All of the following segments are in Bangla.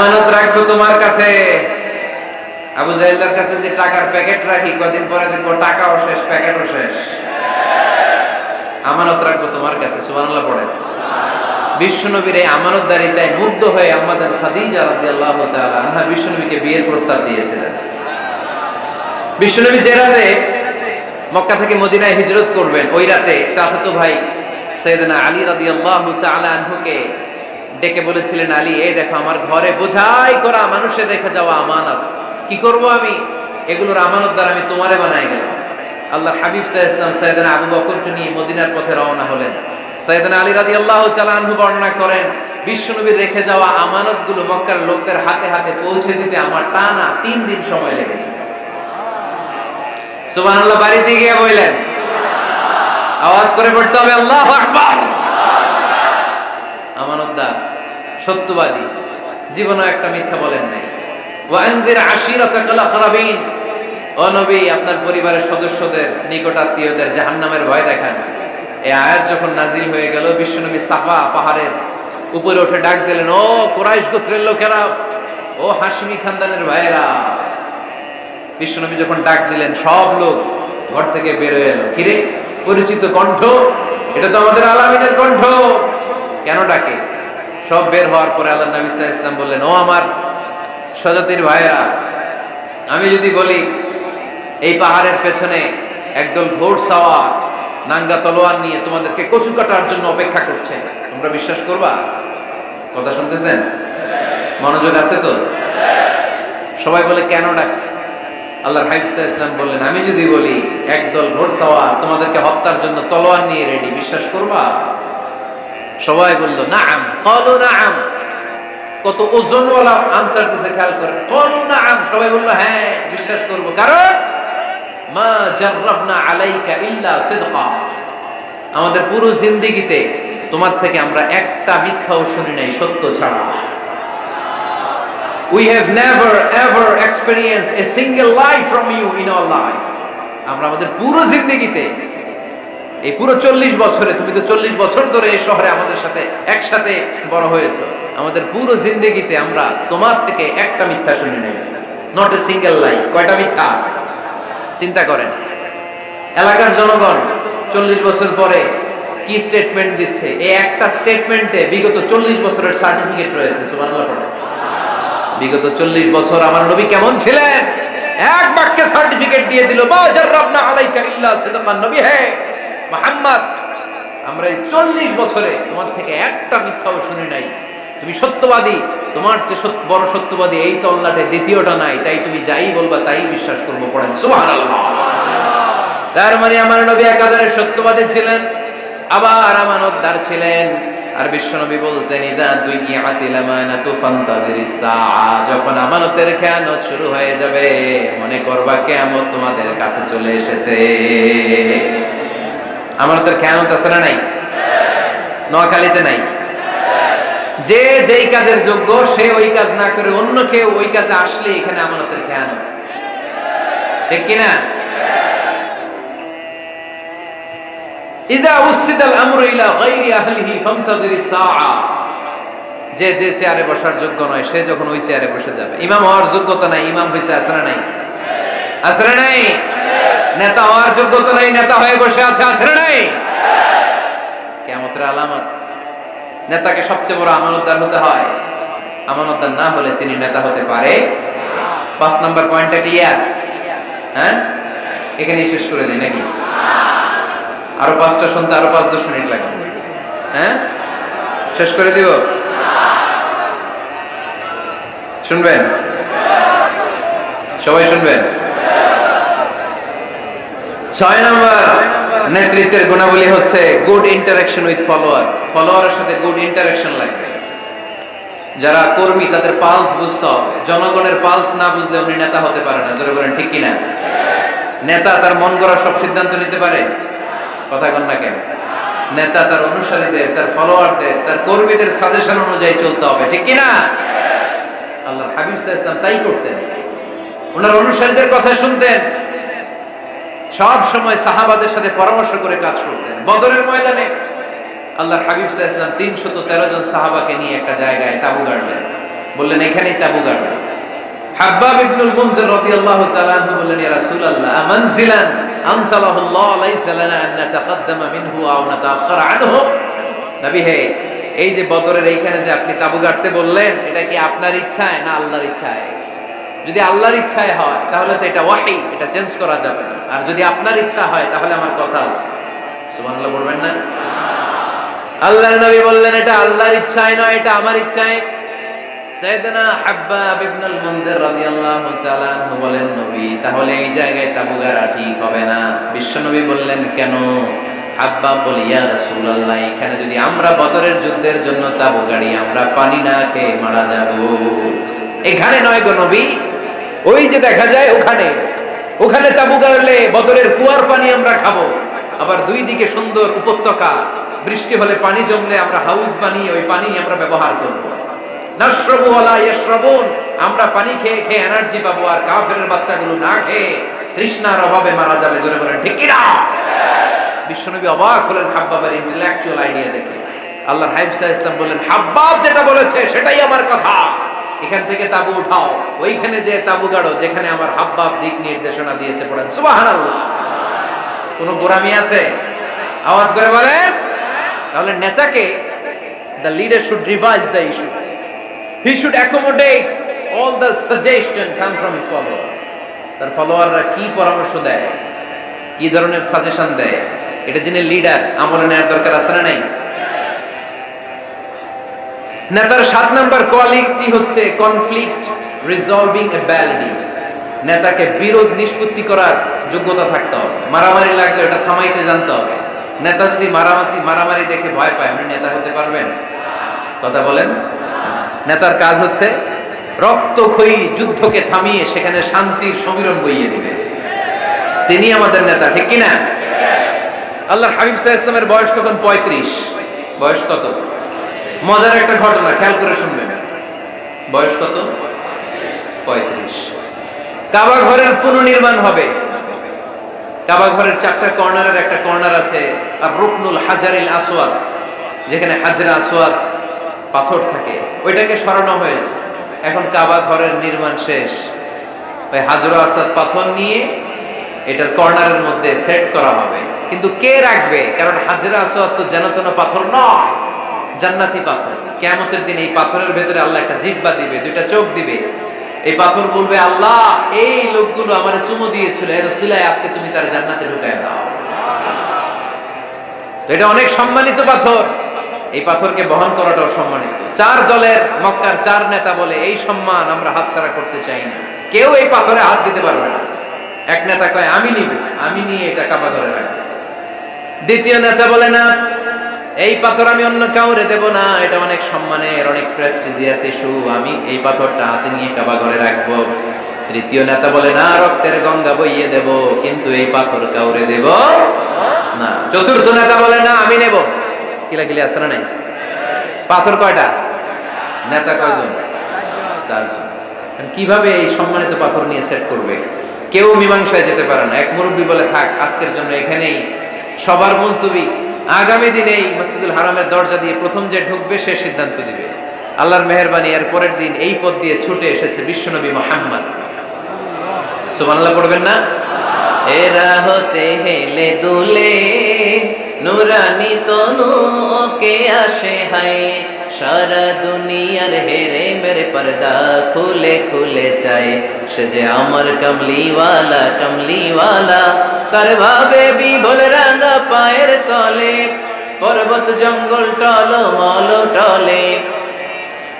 আমানত রাখবো তোমার কাছে। আবু জাহেলের কাছে যে টাকার প্যাকেট রাখি, কদিন পরে দেখবো টাকাও শেষ, প্যাকেটও শেষ। আমানত রাখবো তোমার কাছে, সুবহানাল্লাহ পড়েন। বিশ্বনবীর এই আমানতদারিতায় মুগ্ধ হয়ে আমাদের খাদিজা রাদিয়াল্লাহু তাআলা আনহা বিশ্বনবীকে বিয়ের প্রস্তাব দিয়েছিলেন। বিশ্বনবী যে রাতে মক্কা থেকে মদিনায় হিজরত করবেন, ওই রাতে চাচাতো ভাই সাইয়েদনা আলী রাদিয়াল্লাহু তাআলা আনহুকে ডেকে বলেছিলেন, আলী, এই দেখো আমার ঘরে বোঝাই করা মানুষের রেখে যাওয়া আমানত, কি করব আমি? এগুলোর আমানত দ্বারা আমি তোমারে বানাই গেলাম। আল্লাহ হাবিব সাল্লাল্লাহু আলাইহি ওয়াসাল্লাম সাইয়েদনা আবু বকরকে নিয়ে মদিনার পথে রওনা হলেন। সাইয়েদনা আলী রাদিয়াল্লাহু তাআলা আনহু বর্ণনা করেন, বিশ্বনবীর রেখে যাওয়া আমানতগুলো মক্কার লোকদের হাতে হাতে পৌঁছে দিতে আমার টানা 3 দিন সময় লেগেছে। সুবহানাল্লাহ। বাড়িতে গিয়ে বললেন, আওয়াজ করে পড়তে হবে আল্লাহু আকবার। আমানতদার, সত্যবাদী, জীবনে একটা মিথ্যা বলেন নাই। ওয়া আনজির আশিরাতাকাল আকরাবিন, ও নবী, আপনার পরিবারের সদস্যদের, নিকট আত্মীয়দের জাহান্নামের ভয় দেখান। এই আয়াত যখন নাজিল হয়ে গেল, বিশ্বনবী সাফা পাহাড়ের উপরে উঠে ডাক দিলেন, ও কুরাইশ গোত্রের লোকেরা, ও হাশমি খানদানের ভাইয়েরা। বিশ্বনবী যখন ডাক দিলেন, সব লোক ঘর থেকে বের হয়ে এলো। কিরে, পরিচিত কণ্ঠ, এটা তো আমাদের আলামিনের কণ্ঠ, কেন ডাকে? সব বের হওয়ার পরে আল্লাহ নবী সাল্লাল্লাহু আলাইহি ওয়াসাল্লাম বললেন, ও আমার স্বজাতির ভাইয়েরা, আমি যদি বলি এই পাহাড়ের পেছনে একদল ঘোড়সাওয়ার নাঙ্গা তলোয়ার নিয়ে তোমাদেরকে কচু কাটার জন্য অপেক্ষা করছে, তোমরা বিশ্বাস করবা? কথা শুনতেছেন? মনোযোগ আছে তো? সবাই বলে, কেন ডাকছে? আল্লাহর হাবিব সাল্লাল্লাহু আলাইহি ওয়াসাল্লাম বললেন, আমি যদি বলি একদল ঘোড়সাওয়ার তোমাদেরকে হত্যার জন্য তলোয়ার নিয়ে রেডি, বিশ্বাস করবা? সবাই বলল, নাআম। ক্বালু নাআম। কত ওজনওয়ালা আনসার দিতে, খেয়াল করে। ক্বালু নাআম, সবাই বলল, হ্যাঁ বিশ্বাস করব। কারণ মা জাররাবনা আলাইকা ইল্লা সিদকা, আমাদের পুরো জিন্দেগিতে তোমার থেকে আমরা একটা মিথ্যাও শুনি নাই, সত্য ছাড়া। We have never ever experienced a single lie from you in our life. আমরা আমাদের পুরো জিন্দেগিতে, এই পুরো 40 বছরে, তুমি তো 40 বছর ধরে এই শহরে আমাদের সাথে একসাথে বড় হয়েছো, আমাদের পুরো জিন্দেগিতে আমরা তোমার থেকে একটা মিথ্যা শুনি নাই। নট এ সিঙ্গেল লাই। কয়টা মিথ্যা? চিন্তা করেন। এলাকার জনগণ 40 বছর পরে কি স্টেটমেন্ট দিচ্ছে? এই একটা স্টেটমেন্টে বিগত 40 বছরের সার্টিফিকেট রয়েছে। সুবহানাল্লাহ পড়ো। বিগত 40 বছর আমার নবী কেমন ছিলেন, এক বাক্যে সার্টিফিকেট দিয়ে দিল, মা জাররাবনা আলাইকা ইল্লা সিদকান। নবী হে মুহাম্মদ, আমরা এই 40 বছরে তোমার থেকে একটা মিথ্যাও শুনি নাই, তুমি সত্যবাদী, তোমার চেয়ে বড় সত্যবাদী এই তল্লাটে দ্বিতীয়টা নাই, তাই তুমি যাই বলবা তাই বিশ্বাস করবো। পড়েন সুবহানাল্লাহ। তার মানে আমার নবী একাধারে সত্যবাদী ছিলেন, আবার আমানতদার ছিলেন। আর বিশ্বনবী বলতেন, ইদা দুইয়াতিল আমানাতু ফান্তাযিরিস সাআ, যখন আমানতের খেয়ানত শুরু হয়ে যাবে, মনে করবা কিয়ামত তোমাদের কাছে চলে এসেছে। আমানতের খেয়ানত আছে না নাই? নোয়াখালীতে নাই? যে যেই কাজের যোগ্য সে ওই কাজ না করে অন্য কেউ ওই কাজে আসলে এখানে আমানতের খেয়ানত, ঠিক কিনা? ইদা উসিদাল আমরু ইলা গায়রি আহলিহি ফামতাযিরিস সাআ, যে যে চেয়ারে বসার যোগ্য নয় সে যখন ওই চেয়ারে বসে যাবে। ইমাম হওয়ার যোগ্যতা নাই, ইমাম হইছে, আছে না নাই? আছে না নাই? নেতা হওয়ার যোগ্যতা নাই, নেতা হয়ে বসে আছে, আছে না নাই? কিয়ামতের আলামত। নেতাকে সবচেয়ে বড় আমানতদার হতে হয়, আমানতদার না হলে তিনি নেতা হতে পারে। 5 নাম্বার পয়েন্টটা ক্লিয়ার? হ্যাঁ, এখানেই শেষ করে দেই নাকি? আরো 5টা শুনতে আরো 5-10 মিনিট লাগবে। হ্যাঁ, শেষ করে দিব? শুনবেন? সবাই শুনবেন? 6 নাম্বার নেতৃত্বের গুণাবলী হচ্ছে গুড ইন্টারঅ্যাকশন উইথ ফলোয়ার। ফলোয়ারের সাথে গুড ইন্টারঅ্যাকশন লাগবে। যারা কর্মী তাদের পালস বুঝতে হবে। জনগণের পালস না বুঝলে উনি নেতা হতে পারে না। জোরে বলেন ঠিক কিনা? নেতা তার মন গড়া সব সিদ্ধান্ত নিতে পারে? কথা কন না কেন? নেতা তার অনুসারীদের, তার ফলোয়ারদের, তার কর্মীদের সাজেশন অনুযায়ী চলতে হবে, ঠিক কিনা? আল্লাহর হাবিব সাল্লাল্লাহু আলাইহি ওয়াসাল্লাম তাই করতেন। ওনার অনুসারীদের কথা শুনতেন, সব সময় সাহাবাদের সাথে পরামর্শ করে কাজ করতেন। বদরের ময়দানে আল্লাহর হাবিব সাল্লাল্লাহু আলাইহি ওয়াসাল্লাম 313 জন সাহাবাকে নিয়ে একটা জায়গায় তাঁবু গাড়লেন। বললেন এখানেই তাবু গাড়ব। হাব্বাব ইবনুল মুনজির রাদিয়াল্লাহু তাআলা আনহু বললেন, ইয়া রাসূলুল্লাহ আমানজিলান আনসালাহুল্লাহ লাইসা লানা আন নাতাকাদ্দামা মিনহু আও নাতাআখারা আনহু। নবী হে, এই যে বদরের এইখানে যে আপনি তাবু গাড়তে বললেন, এটা কি আপনার ইচ্ছায় না আল্লাহর ইচ্ছায়? যদি আল্লাহর ইচ্ছায় হয় তাহলে তো এটা ওয়াহী, এটা চেঞ্জ করা যাবে না। আর যদি আপনার ইচ্ছা হয় তাহলে আমার কথা আছে। সুবহানাল্লাহ বলবেন না? আল্লাহর নবী বললেন এটা আল্লাহর ইচ্ছায় নয়, এটা আমার ইচ্ছায়। সাইয়েদনা হাব্বাব ইবনুল মুনজির রাদিয়াল্লাহু তাআলা আনহু বলেন, নবী তাহলে এই জায়গায় তাবু গাড়া ঠিক হবে না। বিশ্বনবী বললেন, কেন? হাব্বাব বলে, ইয়া রাসূলুল্লাহ এখানে যদি আমরা বদরের যুদ্ধের জন্য তাবু গাড়ি, আমরা পানি না খেয়ে মারা যাব। এখানে নয় গো নবী, ওই যে দেখা যায় ওখানে, ওখানে তাবু গাড়লে বদরের কুয়ার পানি আমরা খাবো। আবার দুই দিকে সুন্দর উপত্যকা, বৃষ্টি হলে পানি জমলে আমরা হাউস বানিয়ে ওই পানি আমরা ব্যবহার করব। নাশরাবু ওয়ালা ইয়াশরাবুন, আমরা পানি খেয়ে খেয়ে এনার্জি পাবো, আর কাফেরের বাচ্চাগুলো না খেয়ে তৃষ্ণার অভাবে মারা যাবে। জোরে বলেন ঠিক কি না? বিশ্বনবী অবাক হলেন হাব্বাবের ইন্টেলেকচুয়াল আইডিয়া দেখে। আল্লাহর হাবিব সাল্লাল্লাহু আলাইহি ওয়াসাল্লাম বললেন, হাব্বাব যেটা বলেছে সেটাই আমার কথা, এখান থেকে তাবু উঠাও, ওইখানে যে তাবু গাড়ো যেখানে আমার হাব্বাব দিক নির্দেশনা দিয়েছে। পড়েন সুবহানাল্লাহ। কোনো গোরামি আছে? আওয়াজ করে বলেন। তাহলে নেতাকে, the leader should revise the issue. He should accommodate all the suggestion come from his follower. তার ফলোয়াররা কি পরামর্শ দেয়, কি ধরনের সাজেশন দেয়, এটা জেনে লিডার আমলে নেওয়ার দরকার আছে না নাই? নেতার 7 নাম্বার কোয়ালিটি হচ্ছে কনফ্লিক্ট রিজলভিং অ্যাবিলিটি। নেতাকে বিরোধ নিষ্পত্তি করার যোগ্যতা থাকতে হবে। মারামারি লাগলে এটা থামাইতে জানতে হবে। নেতা যদি মারামারি দেখে ভয় পায়, আপনি নেতা হতে পারবেন? কথা বলেন। নেতার কাজ হচ্ছে রক্তক্ষয়ী যুদ্ধকে থামিয়ে সেখানে শান্তির সমীরণ বইয়ে দিবে। তিনি আমাদের নেতা, ঠিক কি না? আল্লাহর হাবিব সাল্লাল্লাহু আলাইহি ওয়াসাল্লামের বয়স তখন 35। বয়স কত? মজার একটা ঘটনা, খেয়াল করে শুনবেন। বয়স কত? 35। কাবা ঘরের পুনর্নির্মাণ হবে। কাবা ঘরের 4টা কর্নারের একটা কর্নার আছে আর রুকনুল হাজারিল আসওয়াদ, যেখানে হাজরা আসওয়াদ পাথর থাকে, ওইটাকে সরানো হয়েছে। এখন কাবা ঘরের নির্মাণ শেষ, ওই হাজরা আসওয়াদ পাথর নিয়ে এটার কর্নারের মধ্যে সেট করা হবে। কিন্তু কে রাখবে? কারণ হাজরা আসওয়াদ তো যেন তেন পাথর নয়, জান্নাতি পাথর। কিয়ামতের দিন এই পাথরের ভেতরে আল্লাহ একটা জিহ্বা দিবে, 2টা চোখ দিবে। এই পাথর বলবে, আল্লাহ এই লোকগুলো আমারে চুমু দিয়েছিল, এর উসিলায় আজকে তুমি তার জান্নাতে ঢুকায় দাও। তো এটা অনেক সম্মানিত পাথর, এই পাথরকে বহন করাটাও সম্মানিত। 4 দলের মক্কার 4 নেতা বলে, এই সম্মান আমরা হাতছাড়া করতে চাই না, কেউ এই পাথরে হাত দিতে পারবে না। এক নেতা কয়, আমি নিব, আমি নিয়ে এটা কাবা ঘরে রাখবো। দ্বিতীয় নেতা বলে, না, এই পাথর আমি অন্য কাউরে দেব না, এটা অনেক সম্মানের, অনেক প্রেস্টিজিয়াস ইস্যু, আমি এই পাথরটা হাতে নিয়ে কাবা ঘরে রাখবো। তৃতীয় নেতা বলে, না, রক্তের গঙ্গা বইয়ে দেব, কিন্তু এই পাথর কাউরে দেব না। চতুর্থ নেতা বলে, না, আমি নেব। কিলাকিলি আছে না নাই? পাথর কয়টা? নেতা কয়জন? 4 জন। কিভাবে এই সম্মানিত পাথর নিয়ে সেট করবে? কেউ মীমাংসায় যেতে পারে না। এক মুরব্বী বলে, থাক আজকের জন্য এখানেই, সবার মুলতবি, আগামী দিনে এই মসজিদুল হারামের দরজা দিয়ে প্রথম যে ঢুকবে সে সিদ্ধান্ত দিবে। আল্লাহর মেহেরবানি, এর পরের দিন এই পথ দিয়ে ছুটে এসেছে বিশ্বনবী মুহাম্মদ। সুবহানাল্লাহ পড়বেন না? এরা হতে হেলে দুলে নুরানি তনু ওকে আসে হায়, সারা দুনিয়ার হেরে মেরে পর্দা খুলে খুলে চায়, সে যে আমার কমলিওয়ালা কমলিওয়ালা, তার ভাবে বিভোল রাঙা পায়ের তলে, পর্বত জঙ্গল টল মল টলে,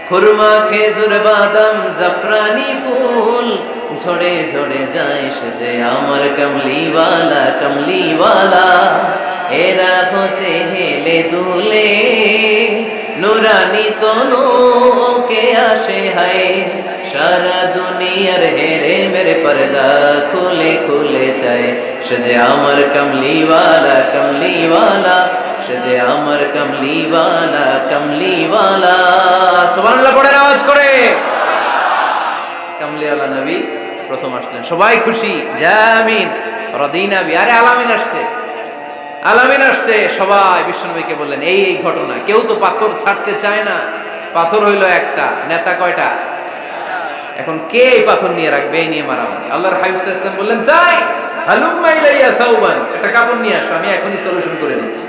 খুরমা খেজুর বাদাম জাফরানি ফুল ঝরে ঝরে যায়, সে যে আমার কমলিওয়ালা কমলিওয়ালা। এরা হতে হেলে দুলে নুরানি তনু কে আসে হায়, সারা দুনিয়ার হেরে মেরে পর্দা খুলে খুলে চায়, সে যে আমার কমলিওয়ালা কমলিওয়ালা, সে যে আমার কমলিওয়ালা কমলিওয়ালা। সুবহানাল্লাহ পড়েন আওয়াজ করে। কমলিওয়ালা নবী প্রথম আসলেন, সবাই খুশি, জামিন রাদিনা বি। আরে আলামিন আসছে, আলামিন আসছে। সবাই বিশ্বনবীকে বললেন, এই এই ঘটনা। কেউ তো পাথর ছাড়তে চায় না। পাথর হইল একটা, নেতা কয়টা? এখন কে এই পাথর নিয়ে রাখবে, এই নিয়ে মারামারি। আল্লাহর হাবিব সাল্লাল্লাহু আলাইহি ওয়াসাল্লাম বললেন, যাই হালুম্মা ইলাইয়া সাউবান, একটা কাপড় নিয়ে আসো, আমি এখনই সলিউশন করে দিচ্ছি।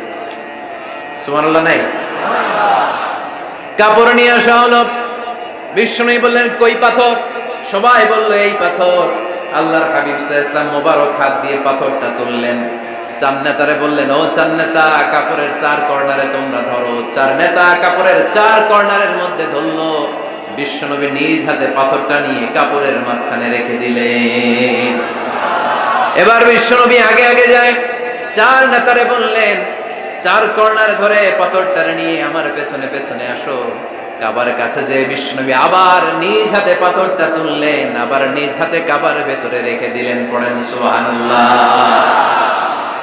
সুবহানাল্লাহ নাই? কাপড় নিয়ে আসা হলো। বিষ্ণু বললেন, কই পাথর? সবাই বলল, এই পাথর। আল্লাহর হাবিব সাল্লাল্লাহু আলাইহি ওয়াসাল্লাম মোবারক হাত দিয়ে পাথরটা তুললেন। চার নেতারে বললেন, ও চার নেতা, কাপড়ের চার কর্নারে তোমরা ধরো। চার নেতা কাপড়ের চার কর্নারের মধ্যে ধরলো। বিশ্বনবী নিজ হাতে পাথরটা নিয়ে কাপড়ের মাঝখানে রেখে দিলেন। এবার বিশ্বনবী আগে আগে যায়, চার নেতারে বললেন, চার কর্নার ধরে পাথরটা নিয়ে আমার পেছনে পেছনে আসো। কাবার কাছে যে বিশ্বনবী আবার নিজ হাতে পাথরটা তুললেন, আবার নিজ হাতে কাবার ভেতরে রেখে দিলেন। পড়েন সুবহানাল্লাহ।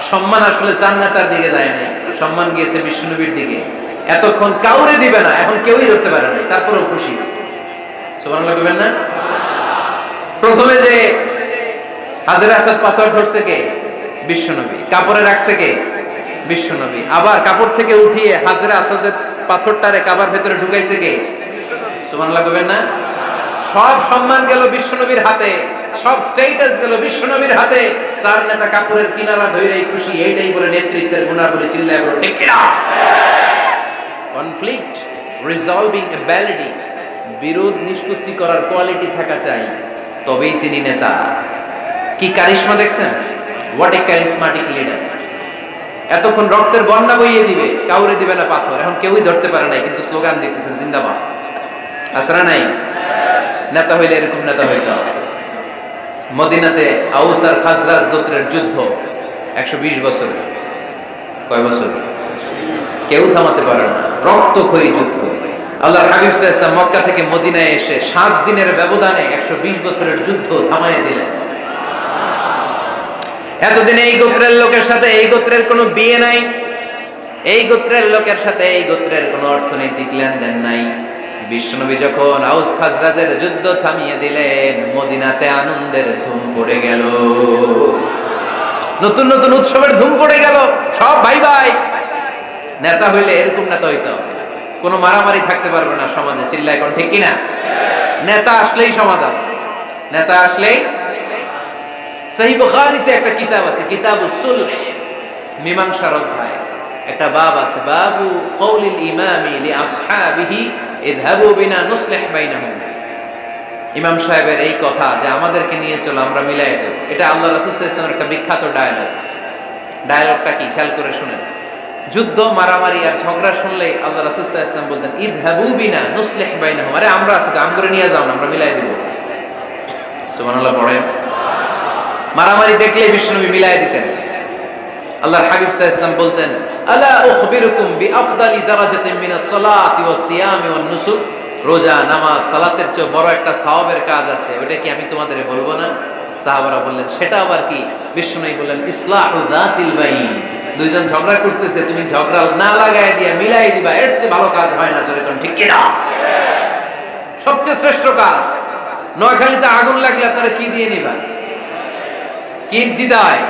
সম্মান আসলে চার নেতার দিকে যায় নাই, সম্মান গিয়েছে বিশ্বনবীর দিকে। এতক্ষণ কাউরে দিবে না, এখন কেউই ধরতে পারে নাই, তারপরেও খুশি। সুবহানাল্লাহ বলবেন না? প্রথমে যে হাজরে আসাদ পাথর ধরছে কে? বিশ্বনবী। কাপড়ে রাখছে কে? বিশ্বনবী। আবার কাপড় থেকে উঠিয়ে হাজরে আসাদের পাথরটারে কাবার ভেতরে ঢুকাইছে কে? সুবহানাল্লাহ বলবেন না? সব সম্মান গেল বিশ্বনবীর হাতে, সব স্ট্যাটাস গেল বিশ্বনবীর হাতে। চার নেতা কাপড়ের কিনারা ধইরাই খুশি, এইটাই বলে নেতৃত্বের গুণাবলী চিল্লায় বলে ঠিক কিনা? কনফ্লিক্ট রিজলভিং অ্যাবিলিটি, বিরোধ নিষ্পত্তি করার কোয়ালিটি থাকা চাই, তবেই তিনি নেতা। কি কারিশমা দেখছেন? What a charismatic leader. এতক্ষণ রক্তের বন্যা বইয়ে দিবে, কাউরে দিবে না পাথর। এখন কেউই ধরতে পারে নাই, কিন্তু স্লোগান দিতেছে জিন্দাবাদ। আসরা নাই? নেতা হইলে এরকম নেতা হইতে হবে। মদিনাতে আউস আর খাজরাজ গোত্রের যুদ্ধ 120 বছর। কয় বছর? কেউ থামাতে পারে না, রক্তক্ষয়ী যুদ্ধ। আল্লাহর হাবিব সাল্লাল্লাহু আলাইহি ওয়াসাল্লাম মক্কা থেকে মদিনায় এসে 7 দিনের ব্যবধানে 120 বছরের যুদ্ধ থামায় দিলেন। এতদিন এই গোত্রের লোকের সাথে এই গোত্রের কোনো বিয়ে নাই, এই গোত্রের লোকের সাথে এই গোত্রের কোনো অর্থনৈতিক লেনদেন নাই। বিশ্বনবী যখন আউস খাজরাজের যুদ্ধ থামিয়ে দিলেন, মদিনাতে আনন্দের ধুম পড়ে গেল, নতুন নতুন উৎসবের ধুম পড়ে গেল। সব ভাই ভাই। নেতা হইলে এরকম নেতা হইতে হবে, কোনো মারামারি থাকতে পারবে না সমাজে। চিল্লায় এখন ঠিক কিনা? নেতা আসলেই সমাধান, নেতা আসলেই। সহিহ বুখারীতে একটা কিতাব আছে, কিতাবুস সুলহ, মীমাংসার অধ্যায়। একটা বাব আছে, বাবু কওলিল ইমামি লিআসহাবিহি ইযহাবু বিনা নুসলিহ বাইনাহুম। ইমাম সাহেবের এই কথা যে আমাদেরকে নিয়ে চলো, আমরা মিলাই দেব, এটা আল্লাহ রাসূল সাল্লাল্লাহু আলাইহি ওয়াসাল্লামের একটা বিখ্যাত ডায়ালগ। ডায়ালগটা কি খেয়াল করে শুনেন। যুদ্ধ, মারামারি আর ঝগড়া শুনলে আল্লাহ রাসূল সাল্লাল্লাহু আলাইহি ওয়াসাল্লাম বলতেন, ইযহাবু বিনা নুসলিহ বাইনাহুম। আরে আমরা আছি তো, আমগরে নিয়ে যাও না, আমরা মিলাই দেব। সুবহানাল্লাহ পড়েন। মারামারি দেখলে বিশ্বনবী মিলাই দিতেন। আল্লাহর হাবিব সাল্লাল্লাহু আলাইহি ওয়াসাল্লাম বলতেন, আলা উখবিরুকুম বিআফদালি দারাজাতিন মিনাস সালাতি ওয়াস সিয়ামি ওয়ান নুসুক। রোজা, নামাজ, সালাতের চেয়ে বড় একটা সওয়াবের কাজ আছে, ওটা কি আমি তোমাদের বলবো না? সাহাবারা বললেন, সেটা আবার কি? বিশ্বনবী বললেন, ইসলাহু যাতিল বাইন। দুইজন ঝগড়া করতেছে, তুমি ঝগড়া না লাগায় দিয়ে মিলাই দিবা, এর চেয়ে ভালো কাজ হয় না। জোরে কোন ঠিক কি না? সবচেয়ে শ্রেষ্ঠ কাজ। নোয়াখালীতে আগুন লাগলে আপনারা কি দিয়ে নিবা? কি দিদায়?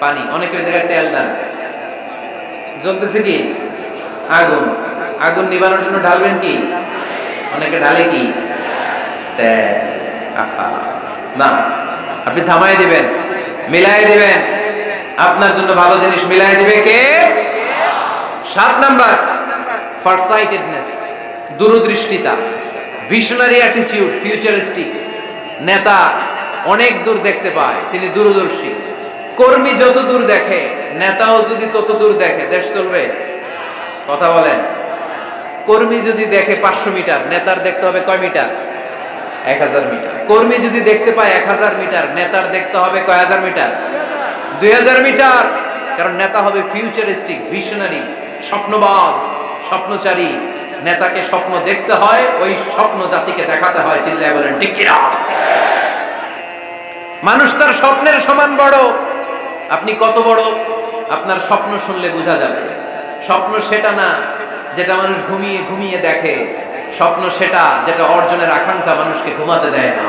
পানি। অনেকে ওই জায়গায় তেল দেন। জ্বলতেছে কি? আগুন। আগুন নিবানোর জন্য ঢালবেন কি? অনেকে ঢালে কি? তেল। না, আপনি থামাই দিবেন, মিলাই দিবেন। আপনার জন্য ভালো জিনিস মিলাই দিবে কে? 7 নাম্বার, ফারসাইটেডনেস, দূরদৃষ্টিতা, ভিশনারি অ্যাটিটিউড, ফিউচারিস্টিক। নেতা অনেক দূর দেখতে পায়, তিনি দূরদর্শী। কর্মী যত দূর দেখে, নেতাও যদি তত দূর দেখে, দেশ চলবে? কথা বলেন। কর্মী যদি দেখে 500 মিটার, নেতার দেখতে হবে কয় মিটার? 1000 মিটার। কর্মী যদি দেখতে পায় 1000 মিটার, নেতার দেখতে হবে কয় হাজার মিটার? 2000 মিটার। কারণ নেতা হবে ফিউচারিস্টিক, ভিশনারি, স্বপ্নবাজ, স্বপ্নচারী। নেতাকে স্বপ্ন দেখতে হয়, ওই স্বপ্ন জাতিকে দেখাতে হয়। চিল্লায় বলেন ঠিক কিনা? মানুষ তার স্বপ্নের সমান বড়। আপনি কত বড় আপনার স্বপ্ন শুনলে বোঝা যাবে। স্বপ্ন সেটা না যেটা মানুষ ঘুমিয়ে ঘুমিয়ে দেখে, স্বপ্ন সেটা যেটা অর্জনের আকাঙ্ক্ষা মানুষকে ঘুমাতে দেয় না।